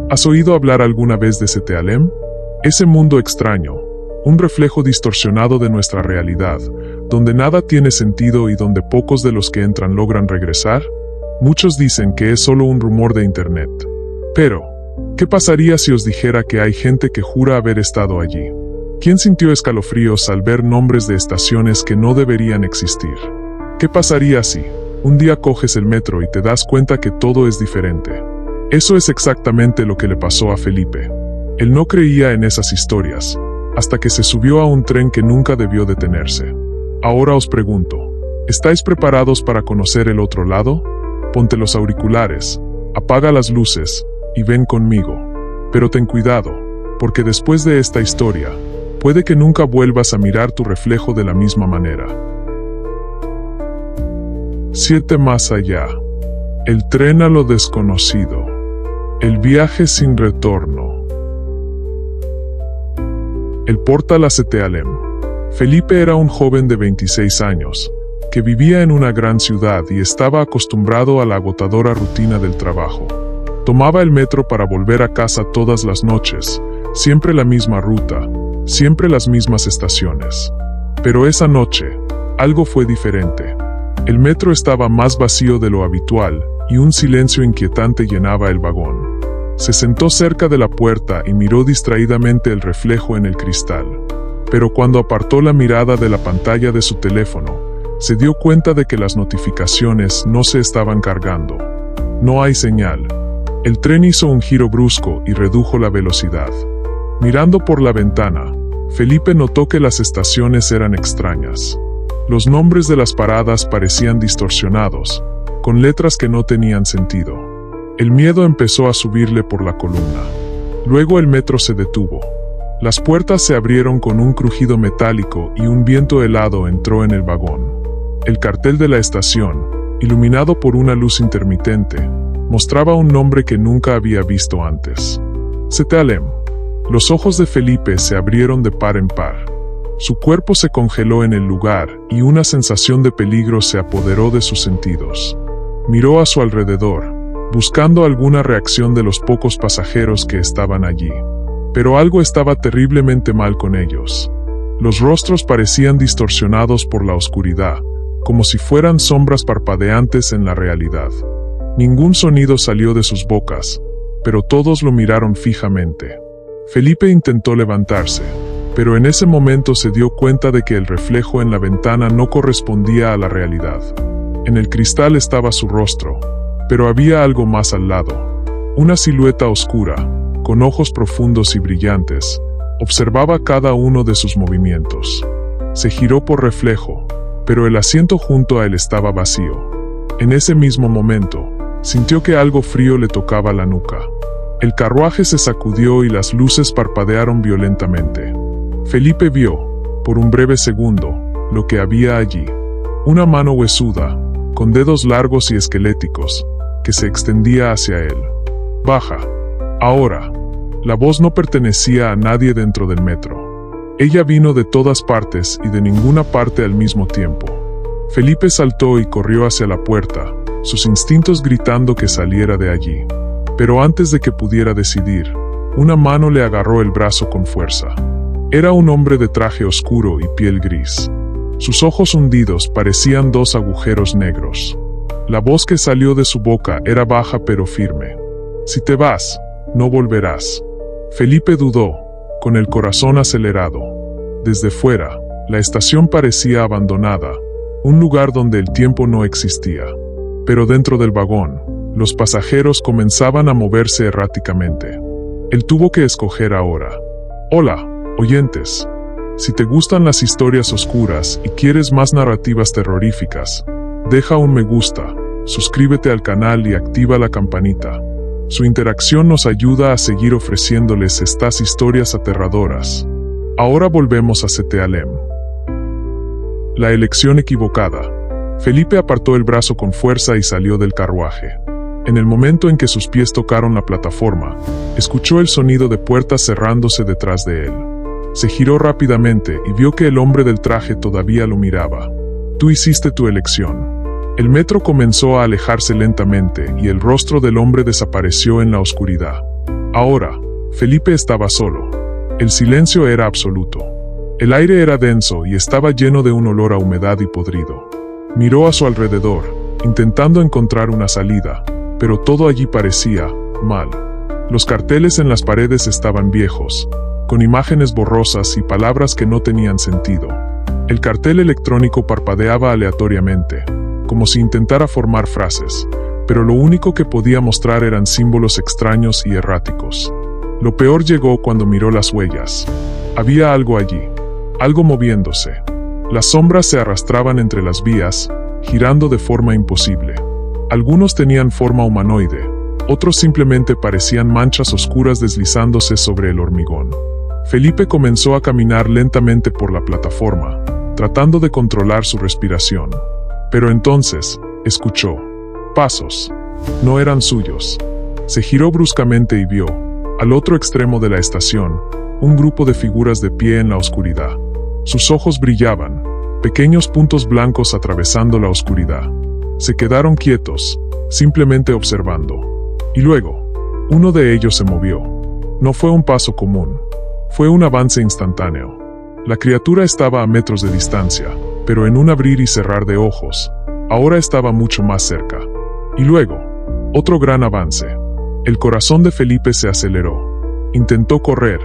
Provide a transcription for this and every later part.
¿Has oído hablar alguna vez de Ctealem? Ese mundo extraño, un reflejo distorsionado de nuestra realidad, donde nada tiene sentido y donde pocos de los que entran logran regresar. Muchos dicen que es solo un rumor de internet. Pero, ¿qué pasaría si os dijera que hay gente que jura haber estado allí? ¿Quién sintió escalofríos al ver nombres de estaciones que no deberían existir? ¿Qué pasaría si un día coges el metro y te das cuenta que todo es diferente? Eso es exactamente lo que le pasó a Felipe. Él no creía en esas historias, hasta que se subió a un tren que nunca debió detenerse. Ahora os pregunto, ¿estáis preparados para conocer el otro lado? Ponte los auriculares, apaga las luces, y ven conmigo. Pero ten cuidado, porque después de esta historia, puede que nunca vuelvas a mirar tu reflejo de la misma manera. 7 más allá. El tren a lo desconocido. El viaje sin retorno. El portal a Ctealem. Felipe era un joven de 26 años, que vivía en una gran ciudad y estaba acostumbrado a la agotadora rutina del trabajo. Tomaba el metro para volver a casa todas las noches, siempre la misma ruta, siempre las mismas estaciones. Pero esa noche, algo fue diferente. El metro estaba más vacío de lo habitual, y un silencio inquietante llenaba el vagón. Se sentó cerca de la puerta y miró distraídamente el reflejo en el cristal. Pero cuando apartó la mirada de la pantalla de su teléfono, se dio cuenta de que las notificaciones no se estaban cargando. No hay señal. El tren hizo un giro brusco y redujo la velocidad. Mirando por la ventana, Felipe notó que las estaciones eran extrañas. Los nombres de las paradas parecían distorsionados, con letras que no tenían sentido. El miedo empezó a subirle por la columna. Luego el metro se detuvo. Las puertas se abrieron con un crujido metálico y un viento helado entró en el vagón. El cartel de la estación, iluminado por una luz intermitente, mostraba un nombre que nunca había visto antes. Ctealem. Los ojos de Felipe se abrieron de par en par. Su cuerpo se congeló en el lugar y una sensación de peligro se apoderó de sus sentidos. Miró a su alrededor, buscando alguna reacción de los pocos pasajeros que estaban allí. Pero algo estaba terriblemente mal con ellos. Los rostros parecían distorsionados por la oscuridad, como si fueran sombras parpadeantes en la realidad. Ningún sonido salió de sus bocas, pero todos lo miraron fijamente. Felipe intentó levantarse, pero en ese momento se dio cuenta de que el reflejo en la ventana no correspondía a la realidad. En el cristal estaba su rostro, pero había algo más al lado. Una silueta oscura, con ojos profundos y brillantes, observaba cada uno de sus movimientos. Se giró por reflejo, pero el asiento junto a él estaba vacío. En ese mismo momento, sintió que algo frío le tocaba la nuca. El carruaje se sacudió y las luces parpadearon violentamente. Felipe vio, por un breve segundo, lo que había allí. Una mano huesuda, con dedos largos y esqueléticos, que se extendía hacia él. «Baja. Ahora». La voz no pertenecía a nadie dentro del metro. Ella vino de todas partes y de ninguna parte al mismo tiempo. Felipe saltó y corrió hacia la puerta, sus instintos gritando que saliera de allí. Pero antes de que pudiera decidir, una mano le agarró el brazo con fuerza. Era un hombre de traje oscuro y piel gris. Sus ojos hundidos parecían 2 agujeros negros. La voz que salió de su boca era baja pero firme. «Si te vas, no volverás». Felipe dudó, con el corazón acelerado. Desde fuera, la estación parecía abandonada, un lugar donde el tiempo no existía. Pero dentro del vagón, los pasajeros comenzaban a moverse erráticamente. Él tuvo que escoger ahora. Hola, oyentes. Si te gustan las historias oscuras y quieres más narrativas terroríficas, deja un me gusta, suscríbete al canal y activa la campanita. Su interacción nos ayuda a seguir ofreciéndoles estas historias aterradoras. Ahora volvemos a Ctealem. La elección equivocada. Felipe apartó el brazo con fuerza y salió del carruaje. En el momento en que sus pies tocaron la plataforma, escuchó el sonido de puertas cerrándose detrás de él. Se giró rápidamente y vio que el hombre del traje todavía lo miraba. Tú hiciste tu elección. El metro comenzó a alejarse lentamente y el rostro del hombre desapareció en la oscuridad. Ahora, Felipe estaba solo. El silencio era absoluto. El aire era denso y estaba lleno de un olor a humedad y podrido. Miró a su alrededor, intentando encontrar una salida, pero todo allí parecía mal. Los carteles en las paredes estaban viejos, con imágenes borrosas y palabras que no tenían sentido. El cartel electrónico parpadeaba aleatoriamente, como si intentara formar frases, pero lo único que podía mostrar eran símbolos extraños y erráticos. Lo peor llegó cuando miró las huellas. Había algo allí, algo moviéndose. Las sombras se arrastraban entre las vías, girando de forma imposible. Algunos tenían forma humanoide, otros simplemente parecían manchas oscuras deslizándose sobre el hormigón. Felipe comenzó a caminar lentamente por la plataforma, tratando de controlar su respiración. Pero entonces, escuchó pasos. No eran suyos. Se giró bruscamente y vio, al otro extremo de la estación, un grupo de figuras de pie en la oscuridad. Sus ojos brillaban, pequeños puntos blancos atravesando la oscuridad. Se quedaron quietos, simplemente observando. Y luego, uno de ellos se movió. No fue un paso común. Fue un avance instantáneo. La criatura estaba a metros de distancia, pero en un abrir y cerrar de ojos, ahora estaba mucho más cerca. Y luego, otro gran avance. El corazón de Felipe se aceleró. Intentó correr,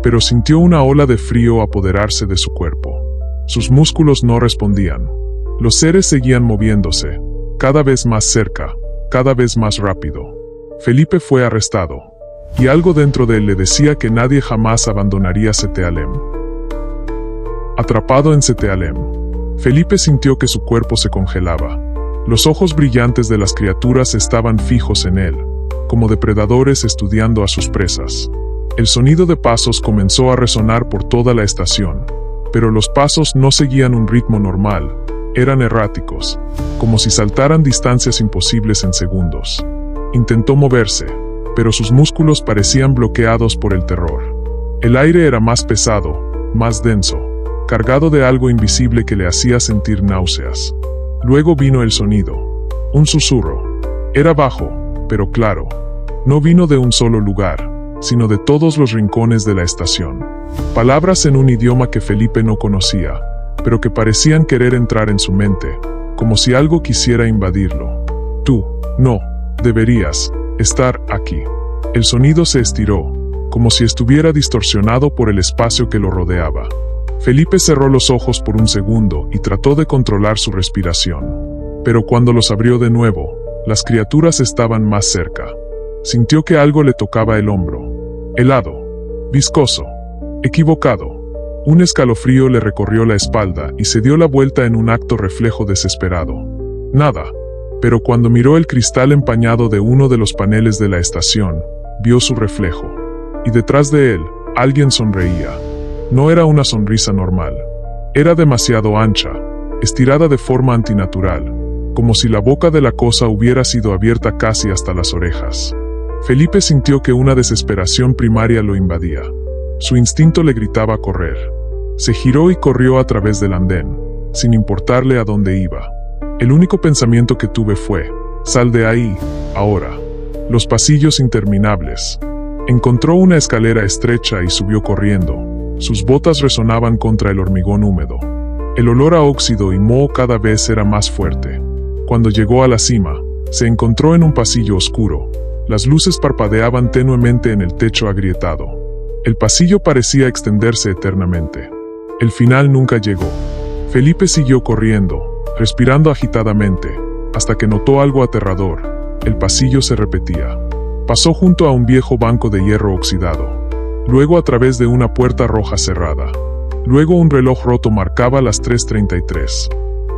pero sintió una ola de frío apoderarse de su cuerpo. Sus músculos no respondían. Los seres seguían moviéndose, cada vez más cerca, cada vez más rápido. Felipe fue arrestado, y algo dentro de él le decía que nadie jamás abandonaría Ctealem. Atrapado en Ctealem, Felipe sintió que su cuerpo se congelaba. Los ojos brillantes de las criaturas estaban fijos en él, como depredadores estudiando a sus presas. El sonido de pasos comenzó a resonar por toda la estación, pero los pasos no seguían un ritmo normal, eran erráticos, como si saltaran distancias imposibles en segundos. Intentó moverse, pero sus músculos parecían bloqueados por el terror. El aire era más pesado, más denso, cargado de algo invisible que le hacía sentir náuseas. Luego vino el sonido. Un susurro. Era bajo, pero claro. No vino de un solo lugar, sino de todos los rincones de la estación. Palabras en un idioma que Felipe no conocía, pero que parecían querer entrar en su mente, como si algo quisiera invadirlo. Tú, no, deberías estar aquí. El sonido se estiró, como si estuviera distorsionado por el espacio que lo rodeaba. Felipe cerró los ojos por un segundo y trató de controlar su respiración. Pero cuando los abrió de nuevo, las criaturas estaban más cerca. Sintió que algo le tocaba el hombro. Helado, viscoso, equivocado. Un escalofrío le recorrió la espalda y se dio la vuelta en un acto reflejo desesperado. Nada. Pero cuando miró el cristal empañado de uno de los paneles de la estación, vio su reflejo. Y detrás de él, alguien sonreía. No era una sonrisa normal. Era demasiado ancha, estirada de forma antinatural, como si la boca de la cosa hubiera sido abierta casi hasta las orejas. Felipe sintió que una desesperación primaria lo invadía. Su instinto le gritaba correr. Se giró y corrió a través del andén, sin importarle a dónde iba. El único pensamiento que tuve fue, sal de ahí, ahora. Los pasillos interminables. Encontró una escalera estrecha y subió corriendo. Sus botas resonaban contra el hormigón húmedo. El olor a óxido y moho cada vez era más fuerte. Cuando llegó a la cima, se encontró en un pasillo oscuro. Las luces parpadeaban tenuemente en el techo agrietado. El pasillo parecía extenderse eternamente. El final nunca llegó. Felipe siguió corriendo, respirando agitadamente, hasta que notó algo aterrador. El pasillo se repetía. Pasó junto a un viejo banco de hierro oxidado. Luego a través de una puerta roja cerrada. Luego un reloj roto marcaba las 3:33.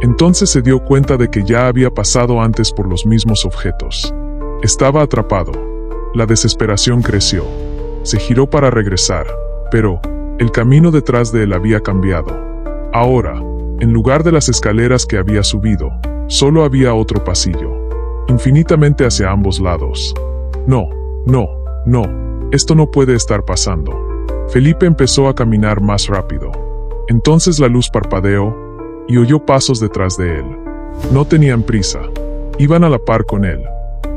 Entonces se dio cuenta de que ya había pasado antes por los mismos objetos. Estaba atrapado. La desesperación creció. Se giró para regresar, pero el camino detrás de él había cambiado. Ahora, en lugar de las escaleras que había subido, solo había otro pasillo. Infinitamente hacia ambos lados. No, no, no. Esto no puede estar pasando. Felipe empezó a caminar más rápido. Entonces la luz parpadeó, y oyó pasos detrás de él. No tenían prisa. Iban a la par con él.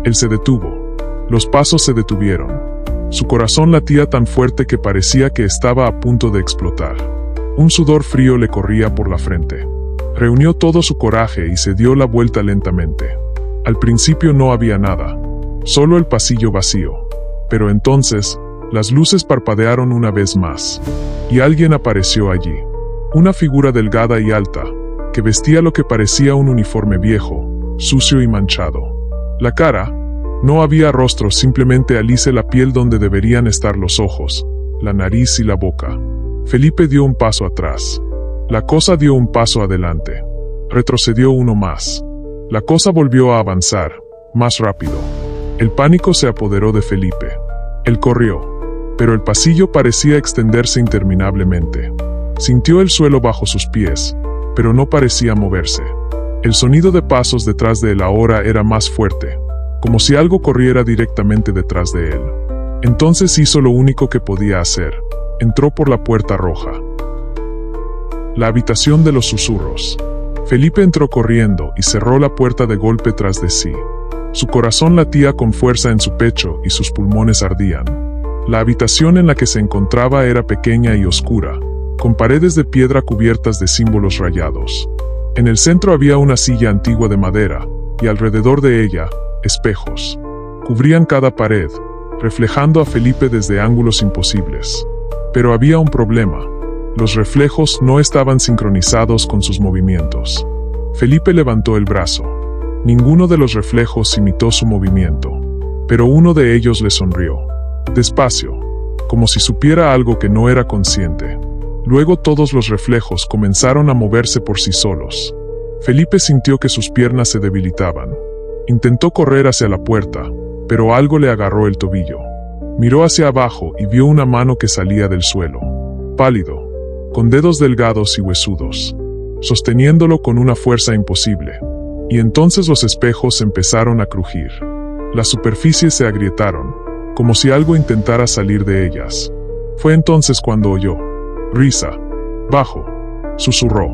Él se detuvo. Los pasos se detuvieron. Su corazón latía tan fuerte que parecía que estaba a punto de explotar. Un sudor frío le corría por la frente. Reunió todo su coraje y se dio la vuelta lentamente. Al principio no había nada, solo el pasillo vacío. Pero entonces, las luces parpadearon una vez más, y alguien apareció allí. Una figura delgada y alta, que vestía lo que parecía un uniforme viejo, sucio y manchado. La cara, no había rostro, simplemente alise la piel donde deberían estar los ojos, la nariz y la boca. Felipe dio un paso atrás. La cosa dio un paso adelante. Retrocedió uno más. La cosa volvió a avanzar, más rápido. El pánico se apoderó de Felipe. Él corrió, pero el pasillo parecía extenderse interminablemente. Sintió el suelo bajo sus pies, pero no parecía moverse. El sonido de pasos detrás de él ahora era más fuerte, como si algo corriera directamente detrás de él. Entonces hizo lo único que podía hacer. Entró por la puerta roja. La habitación de los susurros. Felipe entró corriendo y cerró la puerta de golpe tras de sí. Su corazón latía con fuerza en su pecho y sus pulmones ardían. La habitación en la que se encontraba era pequeña y oscura, con paredes de piedra cubiertas de símbolos rayados. En el centro había una silla antigua de madera, y alrededor de ella, espejos. Cubrían cada pared, reflejando a Felipe desde ángulos imposibles. Pero había un problema. Los reflejos no estaban sincronizados con sus movimientos. Felipe levantó el brazo. Ninguno de los reflejos imitó su movimiento, pero uno de ellos le sonrió. Despacio, como si supiera algo que no era consciente. Luego todos los reflejos comenzaron a moverse por sí solos. Felipe sintió que sus piernas se debilitaban. Intentó correr hacia la puerta, pero algo le agarró el tobillo. Miró hacia abajo y vio una mano que salía del suelo. Pálido, con dedos delgados y huesudos, sosteniéndolo con una fuerza imposible. Y entonces los espejos empezaron a crujir. Las superficies se agrietaron, como si algo intentara salir de ellas. Fue entonces cuando oyó. Risa. Bajo. Susurró.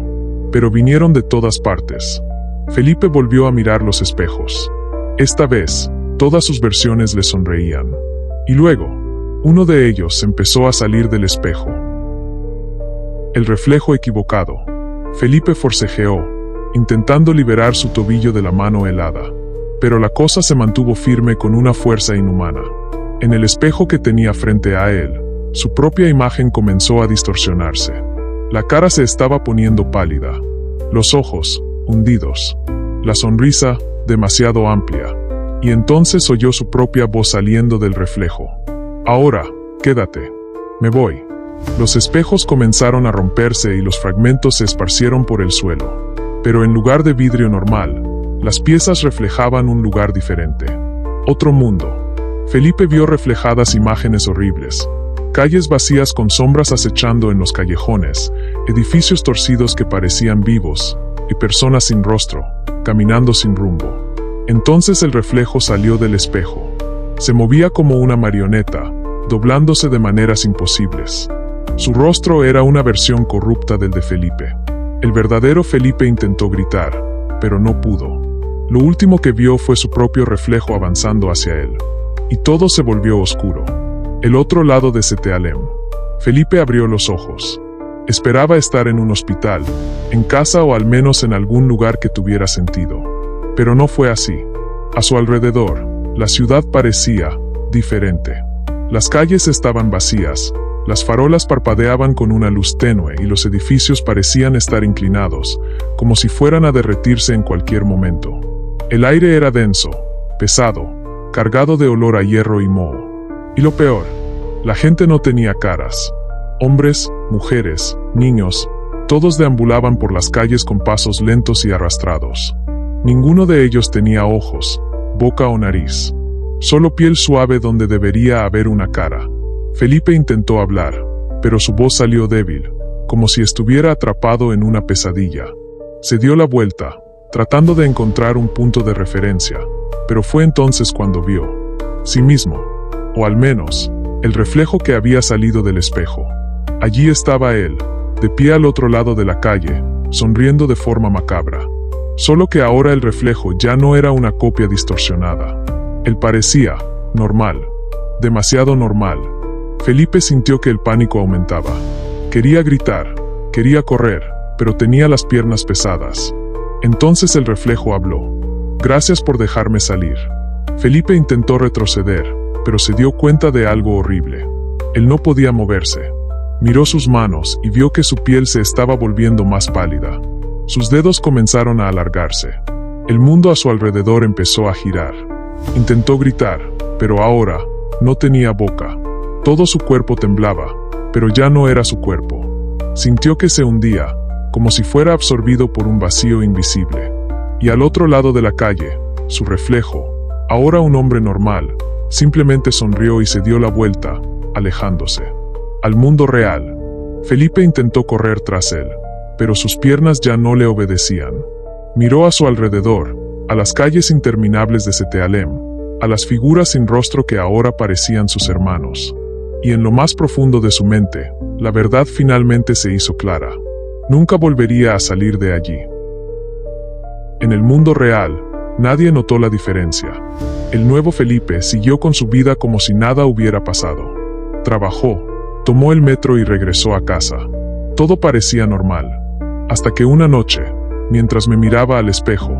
Pero vinieron de todas partes. Felipe volvió a mirar los espejos. Esta vez, todas sus versiones le sonreían. Y luego, uno de ellos empezó a salir del espejo. El reflejo equivocado. Felipe forcejeó, intentando liberar su tobillo de la mano helada. Pero la cosa se mantuvo firme con una fuerza inhumana. En el espejo que tenía frente a él, su propia imagen comenzó a distorsionarse. La cara se estaba poniendo pálida. Los ojos, hundidos. La sonrisa, demasiado amplia. Y entonces oyó su propia voz saliendo del reflejo. Ahora, quédate. Me voy. Los espejos comenzaron a romperse y los fragmentos se esparcieron por el suelo. Pero en lugar de vidrio normal, las piezas reflejaban un lugar diferente. Otro mundo. Felipe vio reflejadas imágenes horribles. Calles vacías con sombras acechando en los callejones, edificios torcidos que parecían vivos, y personas sin rostro, caminando sin rumbo. Entonces el reflejo salió del espejo. Se movía como una marioneta, doblándose de maneras imposibles. Su rostro era una versión corrupta del de Felipe. El verdadero Felipe intentó gritar, pero no pudo. Lo último que vio fue su propio reflejo avanzando hacia él. Y todo se volvió oscuro. El otro lado de Setealem. Felipe abrió los ojos. Esperaba estar en un hospital, en casa o al menos en algún lugar que tuviera sentido. Pero no fue así. A su alrededor, la ciudad parecía diferente. Las calles estaban vacías, las farolas parpadeaban con una luz tenue y los edificios parecían estar inclinados, como si fueran a derretirse en cualquier momento. El aire era denso, pesado, cargado de olor a hierro y moho. Y lo peor, la gente no tenía caras. Hombres, mujeres, niños, todos deambulaban por las calles con pasos lentos y arrastrados. Ninguno de ellos tenía ojos, boca o nariz. Solo piel suave donde debería haber una cara. Felipe intentó hablar, pero su voz salió débil, como si estuviera atrapado en una pesadilla. Se dio la vuelta, tratando de encontrar un punto de referencia, pero fue entonces cuando vio sí mismo, o al menos, el reflejo que había salido del espejo. Allí estaba él, de pie al otro lado de la calle, sonriendo de forma macabra. Solo que ahora el reflejo ya no era una copia distorsionada. Él parecía normal. demasiado normal. Felipe sintió que el pánico aumentaba. Quería gritar, quería correr, pero tenía las piernas pesadas. Entonces el reflejo habló. Gracias por dejarme salir. Felipe intentó retroceder, pero se dio cuenta de algo horrible. Él no podía moverse. Miró sus manos y vio que su piel se estaba volviendo más pálida. Sus dedos comenzaron a alargarse. El mundo a su alrededor empezó a girar. Intentó gritar, pero ahora no tenía boca. Todo su cuerpo temblaba, pero ya no era su cuerpo. Sintió que se hundía, como si fuera absorbido por un vacío invisible. Y al otro lado de la calle, su reflejo, ahora un hombre normal, simplemente sonrió y se dio la vuelta, alejándose. Al mundo real. Felipe intentó correr tras él, pero sus piernas ya no le obedecían. Miró a su alrededor, a las calles interminables de Cetealem, a las figuras sin rostro que ahora parecían sus hermanos. Y en lo más profundo de su mente, la verdad finalmente se hizo clara. Nunca volvería a salir de allí. En el mundo real, nadie notó la diferencia. El nuevo Felipe siguió con su vida como si nada hubiera pasado. Trabajó, tomó el metro y regresó a casa. Todo parecía normal. Hasta que una noche, mientras me miraba al espejo,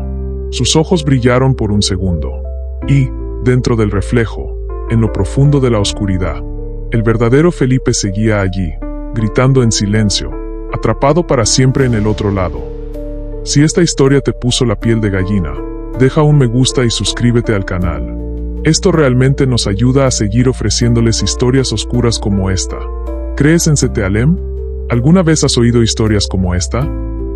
sus ojos brillaron por un segundo. Y, dentro del reflejo, en lo profundo de la oscuridad, el verdadero Felipe seguía allí, gritando en silencio, atrapado para siempre en el otro lado. Si esta historia te puso la piel de gallina, deja un me gusta y suscríbete al canal. Esto realmente nos ayuda a seguir ofreciéndoles historias oscuras como esta. ¿Crees en Cetealem? ¿Alguna vez has oído historias como esta?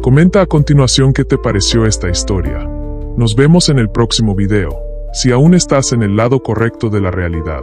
Comenta a continuación qué te pareció esta historia. Nos vemos en el próximo video, si aún estás en el lado correcto de la realidad.